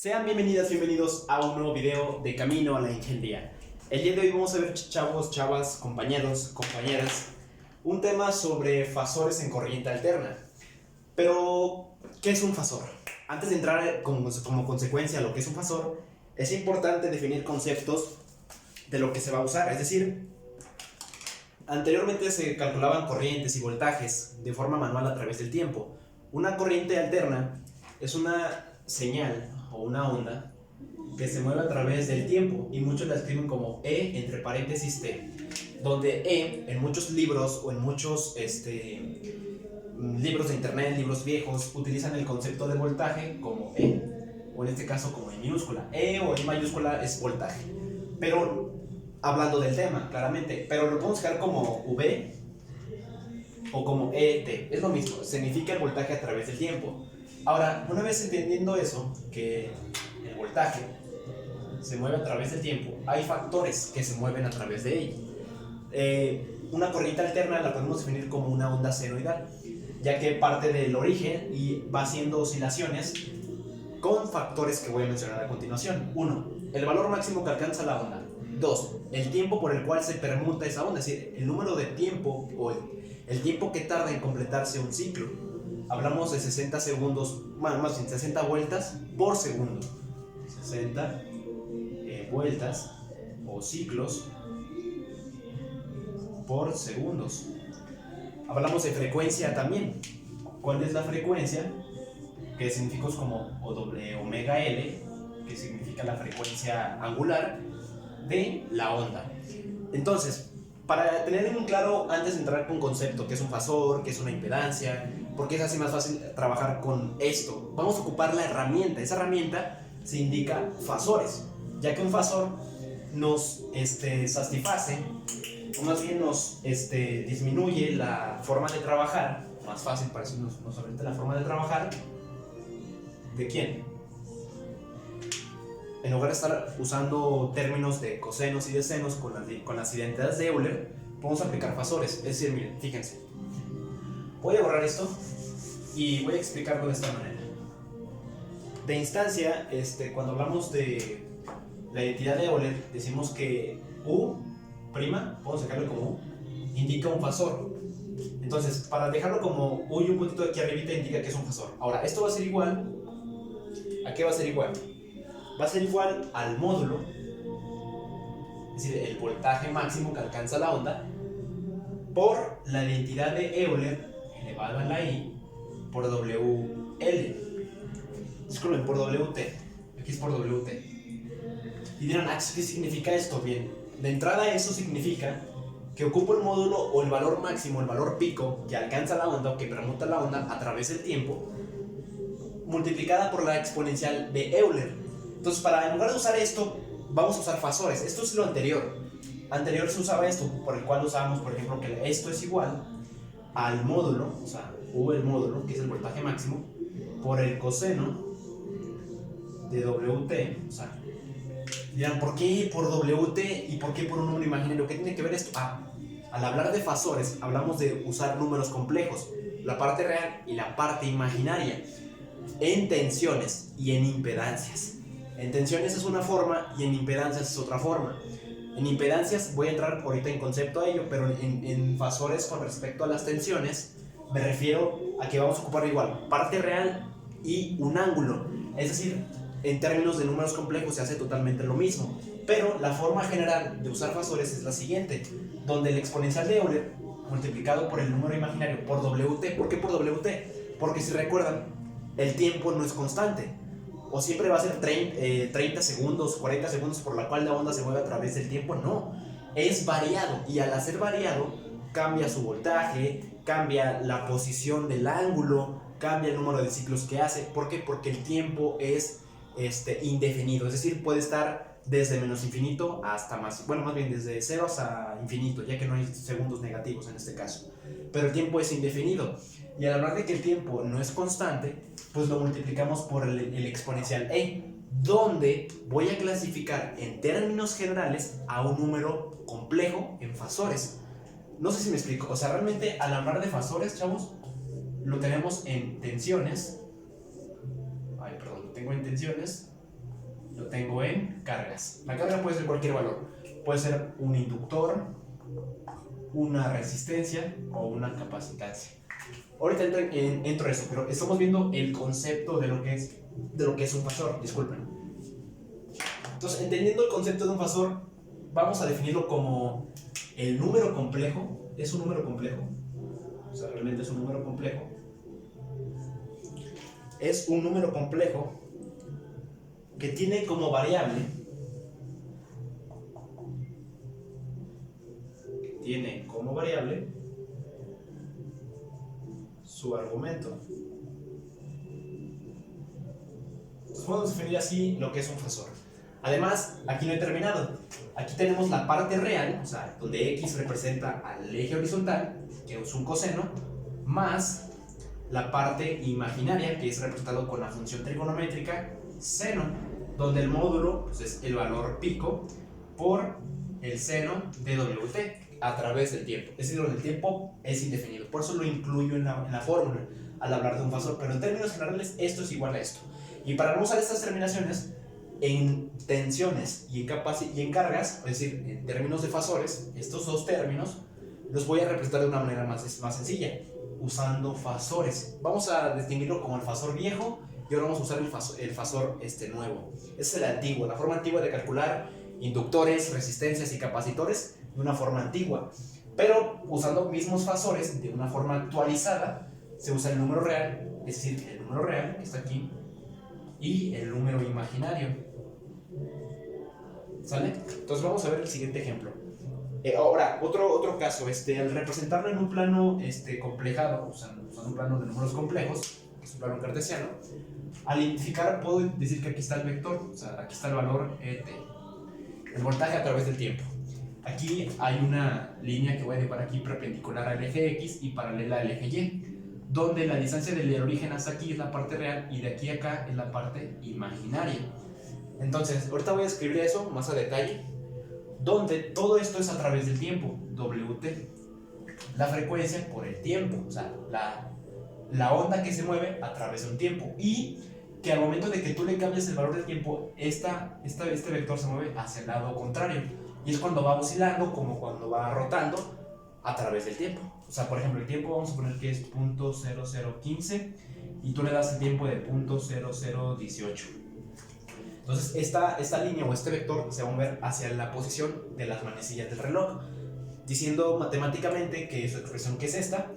Sean bienvenidos a un nuevo video de Camino a la Ingeniería. El día de hoy vamos a ver, chavos, chavas, compañeros, compañeras, un tema sobre fasores en corriente alterna. Pero, ¿qué es un fasor? Antes de entrar como consecuencia a lo que es un fasor, es importante definir conceptos de lo que se va a usar. Es decir, anteriormente se calculaban corrientes y voltajes de forma manual a través del tiempo. Una corriente alterna es una señal o una onda que se mueve a través del tiempo y muchos la escriben como E entre paréntesis T, donde E en muchos libros o en muchos libros de internet, libros viejos, utilizan el concepto de voltaje como E, o en este caso como E minúscula. E o E mayúscula es voltaje, pero hablando del tema claramente, pero lo podemos dejar como V o como ET, es lo mismo, significa el voltaje a través del tiempo. Ahora, una vez entendiendo eso, que el voltaje se mueve a través del tiempo, hay factores que se mueven a través de ello. Una corriente alterna la podemos definir como una onda senoidal, ya que parte del origen y va haciendo oscilaciones con factores que voy a mencionar a continuación. 1. El valor máximo que alcanza la onda. 2. El tiempo por el cual se permuta esa onda, es decir, el número de tiempo o el tiempo que tarda en completarse un ciclo. Hablamos de 60 segundos, más bien 60 vueltas por segundo. 60 vueltas o ciclos por segundos. Hablamos de frecuencia también. ¿Cuál es la frecuencia? Que significa como omega L, que significa la frecuencia angular de la onda. Entonces, para tener en claro, antes de entrar con un concepto, que es un fasor, que es una impedancia, porque es así más fácil trabajar con esto, vamos a ocupar la herramienta. Esa herramienta se indica fasores, ya que un fasor nos satisface, o más bien nos disminuye la forma de trabajar, más fácil para eso nos orienta la forma de trabajar. ¿De quién? En lugar de estar usando términos de cosenos y de senos con las identidades de Euler, podemos aplicar fasores. Es decir, miren, fíjense, voy a borrar esto y voy a explicarlo de esta manera. De instancia, cuando hablamos de la identidad de Euler, decimos que U', podemos sacarlo como U, indica un fasor. Entonces, para dejarlo como U y un puntito aquí arribita indica que es un fasor. Ahora, esto va a ser igual, ¿a qué va a ser igual? Va a ser igual al módulo, es decir, el voltaje máximo que alcanza la onda, por la identidad de Euler elevado a la I por WL. Disculpen, por WT. Aquí es por WT. Y dirán, ¿qué significa esto? Bien, de entrada eso significa que ocupo el módulo o el valor máximo, el valor pico que alcanza la onda o que permuta la onda a través del tiempo, multiplicada por la exponencial de Euler. Entonces, en lugar de usar esto, vamos a usar fasores. Esto es lo anterior. Anterior se usaba esto, por el cual usábamos, por ejemplo, que esto es igual al módulo, o sea, U el módulo, que es el voltaje máximo, por el coseno de WT. O sea, dirán, ¿por qué por WT y por qué por un número imaginario? ¿Qué tiene que ver esto? Al hablar de fasores, hablamos de usar números complejos, la parte real y la parte imaginaria, en tensiones y en impedancias. En tensiones es una forma y en impedancias es otra forma. En impedancias voy a entrar ahorita en concepto a ello, pero en fasores con respecto a las tensiones me refiero a que vamos a ocupar igual parte real y un ángulo. Es decir, en términos de números complejos se hace totalmente lo mismo, pero la forma general de usar fasores es la siguiente, donde el exponencial de Euler multiplicado por el número imaginario por WT. ¿Por qué por WT? Porque si recuerdan, el tiempo no es constante. O siempre va a ser 30 segundos, 40 segundos por la cual la onda se mueve a través del tiempo. No, es variado, y al ser variado cambia su voltaje, cambia la posición del ángulo, cambia el número de ciclos que hace. ¿Por qué? Porque el tiempo es indefinido, es decir, puede estar desde menos infinito hasta más bien desde 0 hasta infinito, ya que no hay segundos negativos en este caso, pero el tiempo es indefinido. Y al hablar de que el tiempo no es constante, pues lo multiplicamos por el exponencial E, donde voy a clasificar en términos generales a un número complejo en fasores. No sé si me explico, o sea, realmente al hablar de fasores, chavos, lo tenemos en tensiones. Lo tengo en tensiones lo tengo en cargas. La carga puede ser cualquier valor. Puede ser un inductor, una resistencia o una capacitancia. Ahorita entro en eso, pero estamos viendo el concepto de lo que es un fasor, disculpen. Entonces, entendiendo el concepto de un fasor, vamos a definirlo como el número complejo. Es un número complejo. O sea, realmente es un número complejo. Es un número complejo que tiene como variable su argumento. Entonces podemos definir así lo que es un fasor. Además, aquí no he terminado. Aquí tenemos la parte real, o sea, donde x representa al eje horizontal, que es un coseno, más la parte imaginaria, que es representado con la función trigonométrica seno, donde el módulo pues, es el valor pico por el seno de wt a través del tiempo. Es decir, donde el tiempo es indefinido. Por eso lo incluyo en la fórmula al hablar de un fasor. Pero en términos generales, esto es igual a esto. Y para no usar estas terminaciones, en tensiones y en cargas, es decir, en términos de fasores, estos dos términos los voy a representar de una manera más sencilla, usando fasores. Vamos a distinguirlo como el fasor viejo y ahora vamos a usar el fasor nuevo. Ese es el antiguo, la forma antigua de calcular inductores, resistencias y capacitores de una forma antigua. Pero usando mismos fasores de una forma actualizada, se usa el número real, es decir, el número real que está aquí, y el número imaginario. ¿Sale? Entonces vamos a ver el siguiente ejemplo. Ahora, otro caso, al representarlo en un plano complejado, usando un plano de números complejos, que es un plano cartesiano, al identificar puedo decir que aquí está el vector, o sea, aquí está el valor ET, el voltaje a través del tiempo. Aquí hay una línea que voy a dibujar aquí perpendicular al eje X y paralela al eje Y, donde la distancia del origen hasta aquí es la parte real y de aquí a acá es la parte imaginaria. Entonces, ahorita voy a escribir eso más a detalle, donde todo esto es a través del tiempo, WT. La frecuencia por el tiempo, o sea, la onda que se mueve a través de un tiempo. Y que al momento de que tú le cambies el valor del tiempo, este vector se mueve hacia el lado contrario. Y es cuando va oscilando, como cuando va rotando a través del tiempo. O sea, por ejemplo, el tiempo vamos a poner que es 0.0015 y tú le das el tiempo de 0.0018. Entonces, esta línea o este vector se va a mover hacia la posición de las manecillas del reloj, diciendo matemáticamente que su expresión, que es esta,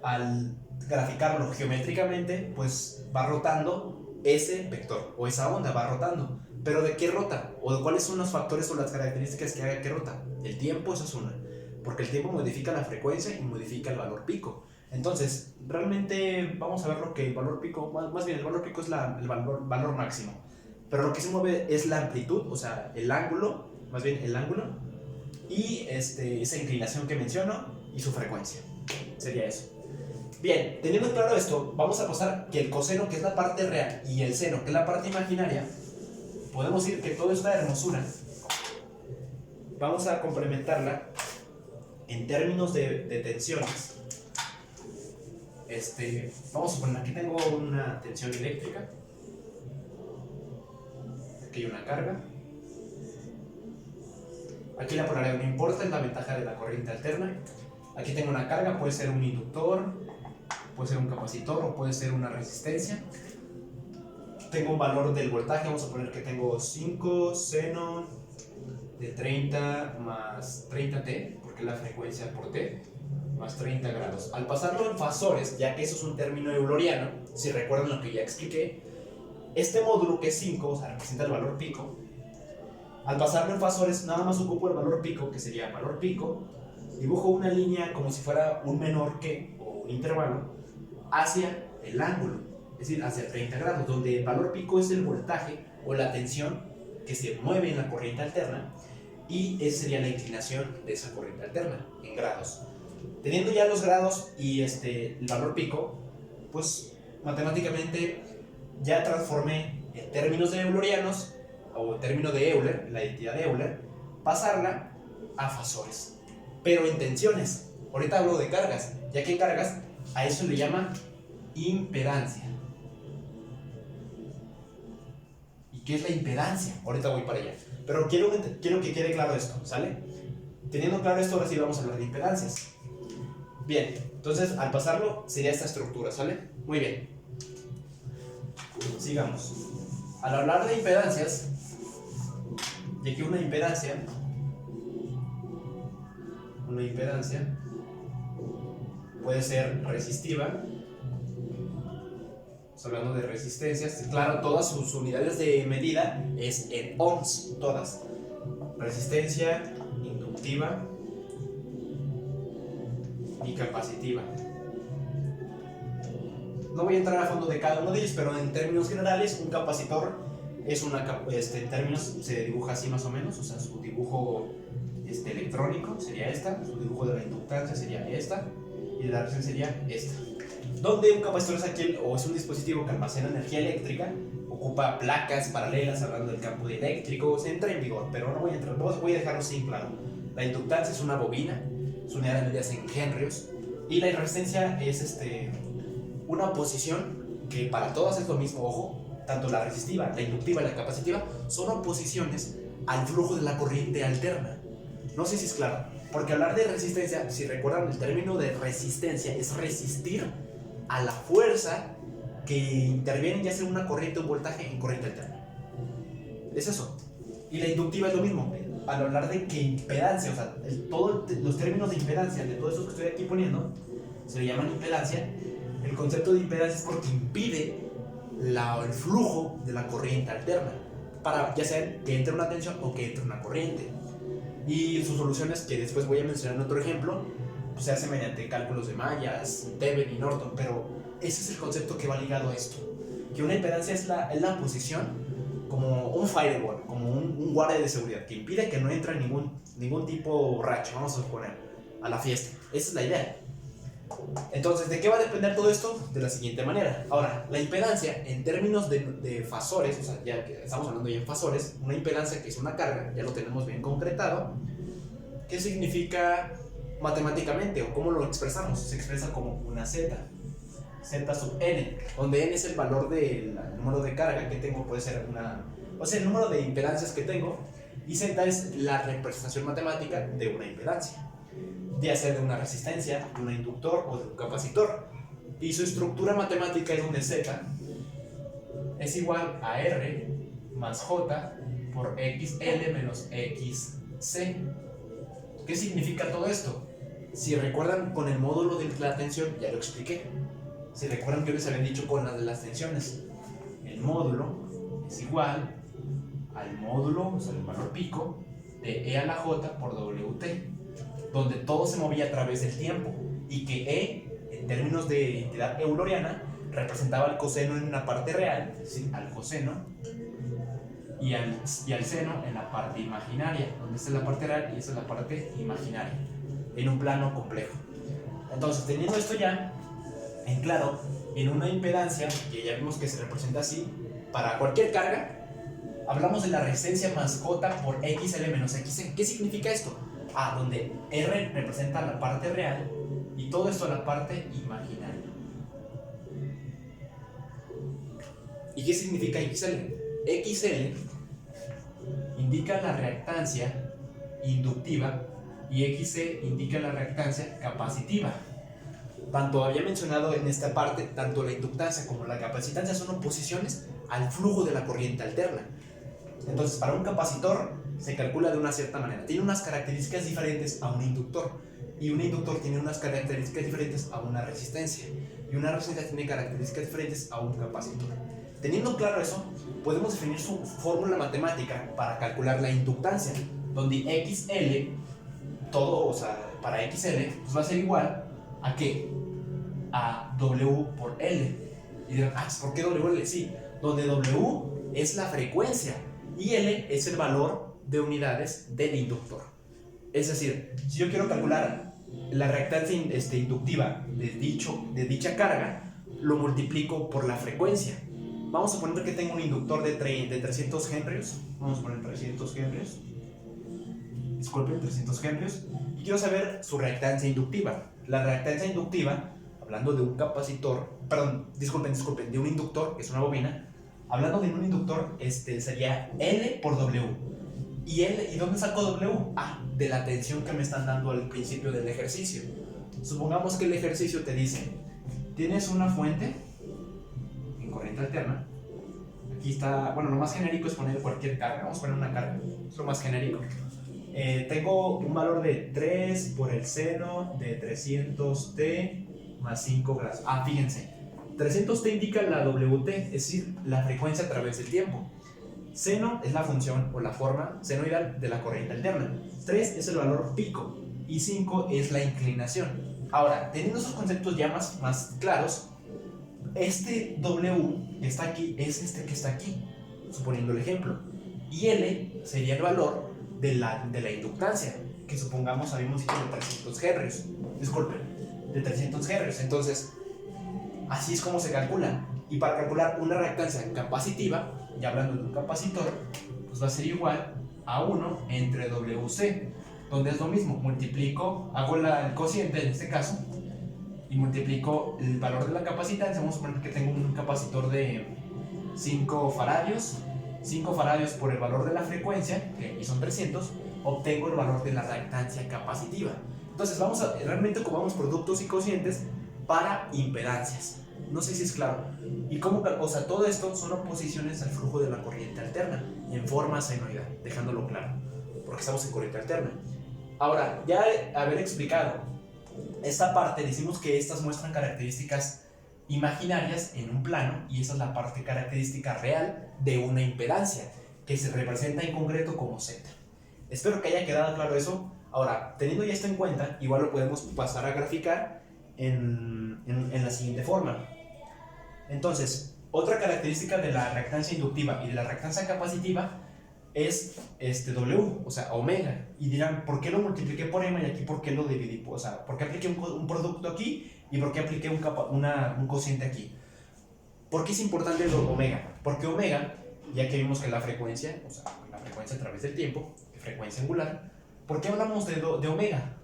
al graficarlo geométricamente, pues va rotando ese vector o esa onda, va rotando. ¿Pero de qué rota? ¿O de cuáles son los factores o las características que haga que rota? El tiempo, eso es una, porque el tiempo modifica la frecuencia y modifica el valor pico. Entonces, realmente vamos a ver lo que el valor pico, más bien el valor pico es el valor máximo. Pero lo que se mueve es la amplitud, o sea, el ángulo, más bien el ángulo, y esa inclinación que menciono, y su frecuencia. Sería eso. Bien, teniendo claro esto, vamos a pasar que el coseno, que es la parte real, y el seno, que es la parte imaginaria, podemos decir que todo es una hermosura. Vamos a complementarla en términos de tensiones. Vamos a poner, aquí tengo una tensión eléctrica. Aquí hay una carga. Aquí la polaridad no importa, es la ventaja de la corriente alterna. Aquí tengo una carga, puede ser un inductor, puede ser un capacitor o puede ser una resistencia. Tengo un valor del voltaje, vamos a poner que tengo 5 seno de 30 más 30t, porque es la frecuencia por t, más 30 grados. Al pasarlo en fasores, ya que eso es un término euleriano, si recuerdan lo que ya expliqué, este módulo que es 5, o sea, representa el valor pico. Al pasarlo en fasores, nada más ocupo el valor pico, que sería valor pico, dibujo una línea como si fuera un menor que, o un intervalo, hacia el ángulo, es decir, hacia 30 grados, donde el valor pico es el voltaje o la tensión que se mueve en la corriente alterna, y esa sería la inclinación de esa corriente alterna, en grados. Teniendo ya los grados y el valor pico, pues matemáticamente ya transformé en términos de eulerianos, o término de Euler, la identidad de Euler, pasarla a fasores, pero en tensiones. Ahorita hablo de cargas, ya que cargas a eso le llama impedancia. Y ¿Qué es la impedancia? Ahorita voy para allá. Pero quiero que quede claro esto, ¿sale? Teniendo claro esto, ahora sí vamos a hablar de impedancias. Bien, entonces al pasarlo sería esta estructura, ¿sale? Muy bien. Sigamos. Al hablar de impedancias, de que una impedancia puede ser resistiva. Estamos hablando de resistencias. Claro, todas sus unidades de medida es en ohms, todas. Resistencia, inductiva y capacitiva. No voy a entrar a fondo de cada uno de ellos, pero en términos generales, un capacitor es en términos se dibuja así más o menos, o sea, su dibujo electrónico sería esta, su dibujo de la inductancia sería esta, y de la resistencia sería esta. Donde un capacitor es aquel, o es un dispositivo que almacena energía eléctrica, ocupa placas paralelas, hablando del campo eléctrico, se entra en vigor, pero no voy a entrar, voy a dejarlo sin claro. La inductancia es una bobina, su unidad de medida es en henrios, y la resistencia es una oposición que para todas es lo mismo, ojo, tanto la resistiva, la inductiva y la capacitiva son oposiciones al flujo de la corriente alterna. No sé si es claro, porque hablar de resistencia, si recuerdan el término de resistencia, es resistir a la fuerza que interviene ya sea una corriente o un voltaje en corriente alterna. Es eso. Y la inductiva es lo mismo. Al hablar de que impedancia, o sea, todos los términos de impedancia, de todo eso que estoy aquí poniendo, se le llaman impedancia. El concepto de impedancia es porque impide el flujo de la corriente alterna, para ya sea que entre una tensión o que entre una corriente. Y sus soluciones, que después voy a mencionar en otro ejemplo, pues se hace mediante cálculos de mallas, Thevenin y Norton, pero ese es el concepto que va ligado a esto, que una impedancia es la posición como un firewall, como un guardia de seguridad que impide que no entre ningún tipo borracho, vamos a suponer, a la fiesta. Esa es la idea. Entonces, ¿de qué va a depender todo esto? De la siguiente manera. Ahora, la impedancia en términos de fasores, o sea, ya que estamos hablando ya en fasores, una impedancia que es una carga, ya lo tenemos bien concretado. ¿Qué significa matemáticamente o cómo lo expresamos? Se expresa como una Z sub n, donde n es el valor del número de carga que tengo, puede ser el número de impedancias que tengo, y z es la representación matemática de una impedancia, ya sea de una resistencia, de un inductor o de un capacitor. Y su estructura matemática es donde z es igual a r más j por xl menos xc. ¿Qué significa todo esto? Si recuerdan, con el módulo de la tensión ya lo expliqué. Si recuerdan, yo les había dicho con las de las tensiones, el módulo es igual al módulo, o sea, el valor pico de E a la J por WT, donde todo se movía a través del tiempo, y que E, en términos de entidad euleriana, representaba al coseno en una parte real, es decir, al coseno, y al seno en la parte imaginaria, donde esta es la parte real y esta es la parte imaginaria, en un plano complejo. Entonces, teniendo esto ya en claro, en una impedancia, que ya vimos que se representa así, para cualquier carga, hablamos de la resistencia más J por XL menos XC. ¿Qué significa esto? Donde R representa la parte real y todo esto la parte imaginaria. ¿Y qué significa XL? XL indica la reactancia inductiva y XC indica la reactancia capacitiva. Tanto había mencionado en esta parte, tanto la inductancia como la capacitancia son oposiciones al flujo de la corriente alterna. Entonces, para un capacitor se calcula de una cierta manera. Tiene unas características diferentes a un inductor. Y un inductor tiene unas características diferentes a una resistencia. Y una resistencia tiene características diferentes a un capacitor. Teniendo claro eso, podemos definir su fórmula matemática para calcular la inductancia, donde XL, todo, o sea, para XL, pues va a ser igual a ¿qué? A W por L. Y dirán, ¿por qué WL? Sí, donde W es la frecuencia y L es el valor de unidades del inductor. Es decir, si yo quiero calcular la reactancia inductiva de dicha carga, lo multiplico por la frecuencia. Vamos a poner que tengo un inductor de 300 henrios. Vamos a poner 300 henrios. Disculpen, 300 henrios. Y quiero saber su reactancia inductiva. La reactancia inductiva, hablando de un capacitor, de un inductor, que es una bobina, Hablando de un inductor, sería L por W. ¿Y dónde saco W? De la tensión que me están dando al principio del ejercicio. Supongamos que el ejercicio te dice, tienes una fuente en corriente alterna. Aquí está, bueno, lo más genérico es poner cualquier carga. Vamos a poner una carga, es lo más genérico. Tengo un valor de 3 por el seno de 300t más 5 grados. Fíjense, 300t indica la WT, es decir, la frecuencia a través del tiempo. Seno es la función o la forma senoidal de la corriente alterna. 3 es el valor pico y 5 es la inclinación. Ahora, teniendo esos conceptos ya más claros, este W que está aquí es este que está aquí, suponiendo el ejemplo. Y L sería el valor de la inductancia, que supongamos habíamos dicho de 300 Hz. Disculpen, de 300 Hz. Entonces, así es como se calcula. Y para calcular una reactancia capacitiva, ya hablando de un capacitor, pues va a ser igual a 1 entre WC, donde es lo mismo, hago el cociente en este caso, y multiplico el valor de la capacitancia. Vamos a suponer que tengo un capacitor de 5 faradios, 5 faradios por el valor de la frecuencia, que aquí son 300, obtengo el valor de la reactancia capacitiva. Entonces realmente ocupamos productos y cocientes para impedancias. No sé si es claro. Y todo esto son oposiciones al flujo de la corriente alterna en forma senoidal, dejándolo claro, porque estamos en corriente alterna. Ahora, ya haber explicado esta parte, decimos que estas muestran características imaginarias en un plano, y esa es la parte característica real de una impedancia, que se representa en concreto como Z. Espero que haya quedado claro eso. Ahora, teniendo ya esto en cuenta, igual lo podemos pasar a graficar en la siguiente forma. Entonces, otra característica de la reactancia inductiva y de la reactancia capacitiva es W, o sea, omega. Y dirán, ¿por qué lo multipliqué por M y aquí por qué lo dividí? O sea, ¿por qué apliqué un producto aquí y por qué apliqué un cociente aquí? ¿Por qué es importante el omega? Porque omega, ya que vimos que la frecuencia, o sea, la frecuencia a través del tiempo, frecuencia angular, ¿por qué hablamos de omega?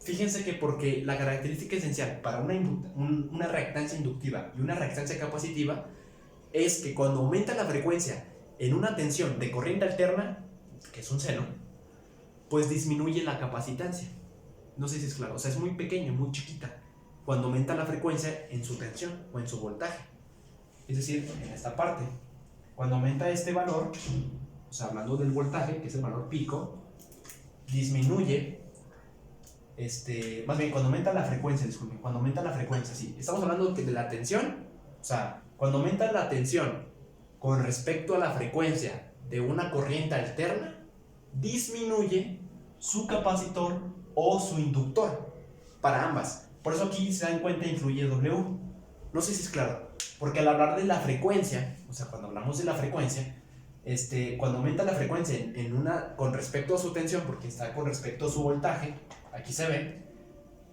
Fíjense que porque la característica esencial para una reactancia inductiva y una reactancia capacitiva es que cuando aumenta la frecuencia en una tensión de corriente alterna, que es un seno, pues disminuye la capacitancia. No sé si es claro, o sea, es muy pequeña, muy chiquita, cuando aumenta la frecuencia en su tensión o en su voltaje. Es decir, en esta parte, cuando aumenta este valor, o sea, hablando del voltaje, que es el valor pico, disminuye, más bien cuando aumenta la frecuencia, disculpen, cuando aumenta la frecuencia, sí, estamos hablando de la tensión, o sea, cuando aumenta la tensión con respecto a la frecuencia de una corriente alterna, disminuye su capacitor o su inductor, para ambas. Por eso aquí se dan cuenta, influye W. No sé si es claro, porque al hablar de la frecuencia, o sea, cuando hablamos de la frecuencia, cuando aumenta la frecuencia con respecto a su tensión, porque está con respecto a su voltaje, aquí se ve,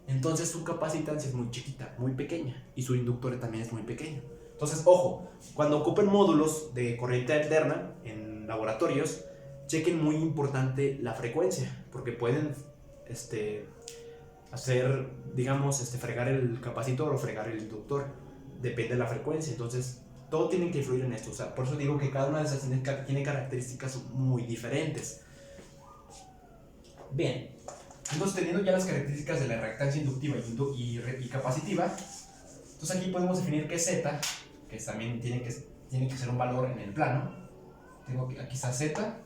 entonces su capacitancia es muy chiquita, muy pequeña, y su inductor también es muy pequeño. Entonces, ojo, cuando ocupen módulos de corriente alterna en laboratorios, chequen muy importante la frecuencia, porque pueden hacer, digamos, fregar el capacitor o fregar el inductor, depende de la frecuencia. Entonces, todo tiene que influir en esto. O sea, por eso digo que cada una de esas tiene características muy diferentes. Bien, entonces teniendo ya las características de la reactancia inductiva y capacitiva, entonces aquí podemos definir que Z, que también tiene que ser un valor en el plano. Aquí está Z,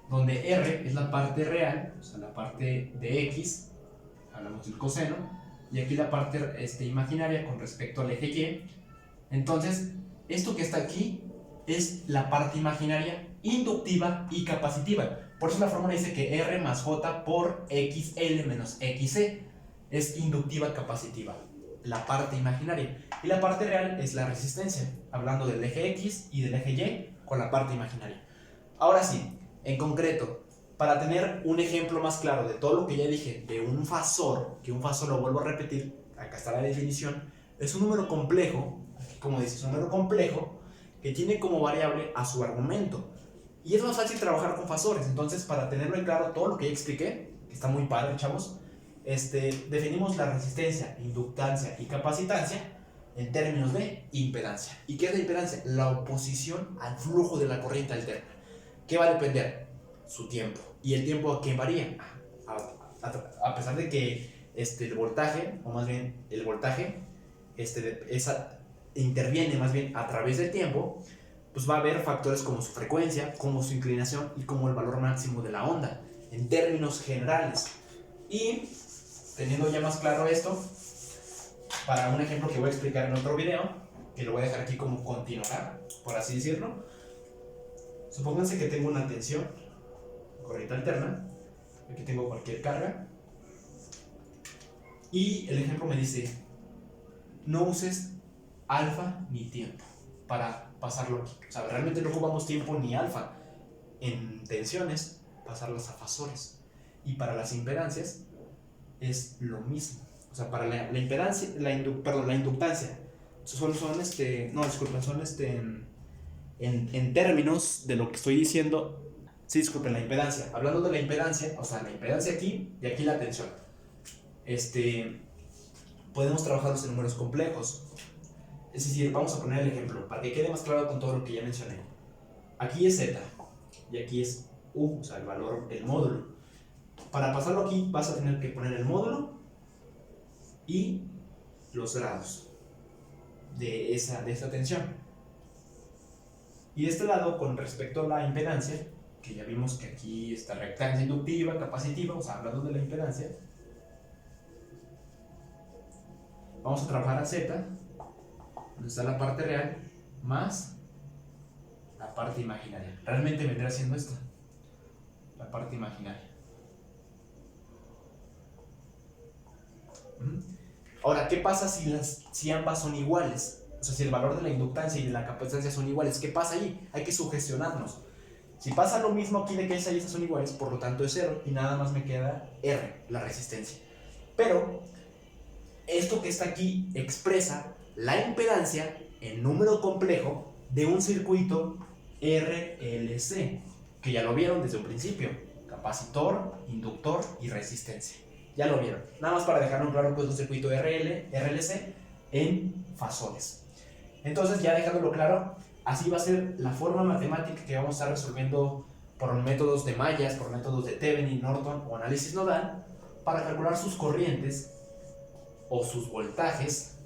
donde R es la parte real, o sea, la parte de X, hablamos del coseno, y aquí la parte imaginaria con respecto al eje Y. Entonces, esto que está aquí es la parte imaginaria inductiva y capacitiva. Por eso la fórmula dice que R más J por XL menos XC es inductiva capacitiva, la parte imaginaria. Y la parte real es la resistencia, hablando del eje X y del eje Y con la parte imaginaria. Ahora sí, en concreto, para tener un ejemplo más claro de todo lo que ya dije de un fasor, que un fasor, lo vuelvo a repetir, acá está la definición, es un número complejo, como dice, es un número complejo que tiene como variable a su argumento. Y es más fácil trabajar con fasores. Entonces, para tenerlo en claro todo lo que ya expliqué, que está muy padre, chavos, definimos la resistencia, inductancia y capacitancia en términos de impedancia. ¿Y qué es la impedancia? La oposición al flujo de la corriente alterna. ¿Qué va a depender? Su tiempo. ¿Y el tiempo a qué varía? A pesar de que el voltaje, o más bien el voltaje, interviene más bien a través del tiempo, pues va a haber factores como su frecuencia, como su inclinación y como el valor máximo de la onda, en términos generales. Y teniendo ya más claro esto, para un ejemplo que voy a explicar en otro video, que lo voy a dejar aquí como continuar, por así decirlo, supónganse que tengo una tensión, corriente alterna, aquí tengo cualquier carga, y el ejemplo me dice, no uses alfa ni tiempo para pasarlo aquí. O sea, realmente no ocupamos tiempo ni alfa en tensiones, pasarlas a fasores. Y para las impedancias es lo mismo. O sea, para la impedancia, la inductancia, son en términos de lo que estoy diciendo. Sí, disculpen, la impedancia. Hablando de la impedancia, o sea, la impedancia aquí y aquí la tensión. Podemos trabajarlos en números complejos. Es decir, vamos a poner el ejemplo para que quede más claro con todo lo que ya mencioné. Aquí es Z y aquí es U, o sea, el valor, el módulo. Para pasarlo aquí vas a tener que poner el módulo y los grados de esa tensión. Y de este lado, con respecto a la impedancia, que ya vimos que aquí está reactancia inductiva, capacitiva, o sea, hablando de la impedancia, vamos a trabajar a Z, donde está la parte real, más la parte imaginaria. Realmente vendrá siendo esta, la parte imaginaria. Ahora, ¿qué pasa si ambas son iguales? O sea, si el valor de la inductancia y de la capacitancia son iguales, ¿qué pasa ahí? Hay que sugestionarnos. Si pasa lo mismo aquí de que esa y esa son iguales, por lo tanto es 0 y nada más me queda R, la resistencia. Pero esto que está aquí expresa la impedancia en número complejo de un circuito RLC, que ya lo vieron desde un principio: capacitor, inductor y resistencia. Ya lo vieron. Nada más para dejarlo claro, pues un circuito RLC en fasores. Entonces, ya dejándolo claro, así va a ser la forma matemática que vamos a estar resolviendo por métodos de mallas, por métodos de Thevenin, Norton o análisis nodal, para calcular sus corrientes o sus voltajes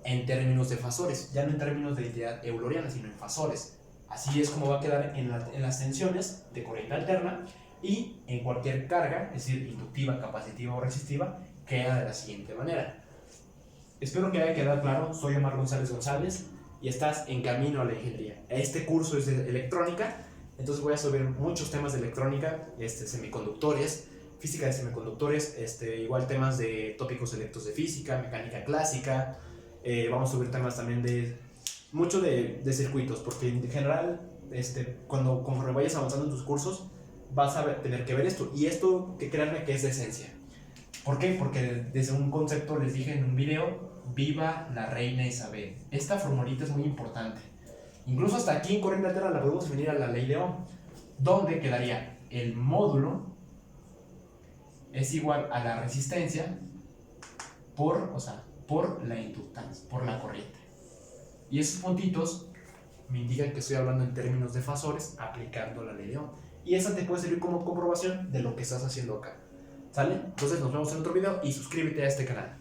en términos de fasores, ya no en términos de identidad euleriana, sino en fasores. Así es como va a quedar en las tensiones de corriente alterna, y en cualquier carga, es decir, inductiva, capacitiva o resistiva, queda de la siguiente manera. Espero que haya quedado claro. Soy Omar González y estás en camino a la ingeniería. Este curso es de electrónica, entonces voy a subir muchos temas de electrónica, semiconductores, física de semiconductores, igual temas de tópicos selectos de física, mecánica clásica. Vamos a subir temas también de mucho de circuitos, porque en general, conforme vayas avanzando en tus cursos, vas a tener que ver esto. Y esto, que créanme que es de esencia. ¿Por qué? Porque desde un concepto les dije en un video: viva la reina Isabel. Esta formulita es muy importante. Incluso hasta aquí en corriente alterna la podemos venir a la ley de Ohm, donde quedaría el módulo es igual a la resistencia por la inductancia, por la corriente. Y esos puntitos me indican que estoy hablando en términos de fasores aplicando la ley de Ohm. Y esa te puede servir como comprobación de lo que estás haciendo acá. ¿Sale? Entonces nos vemos en otro video y suscríbete a este canal.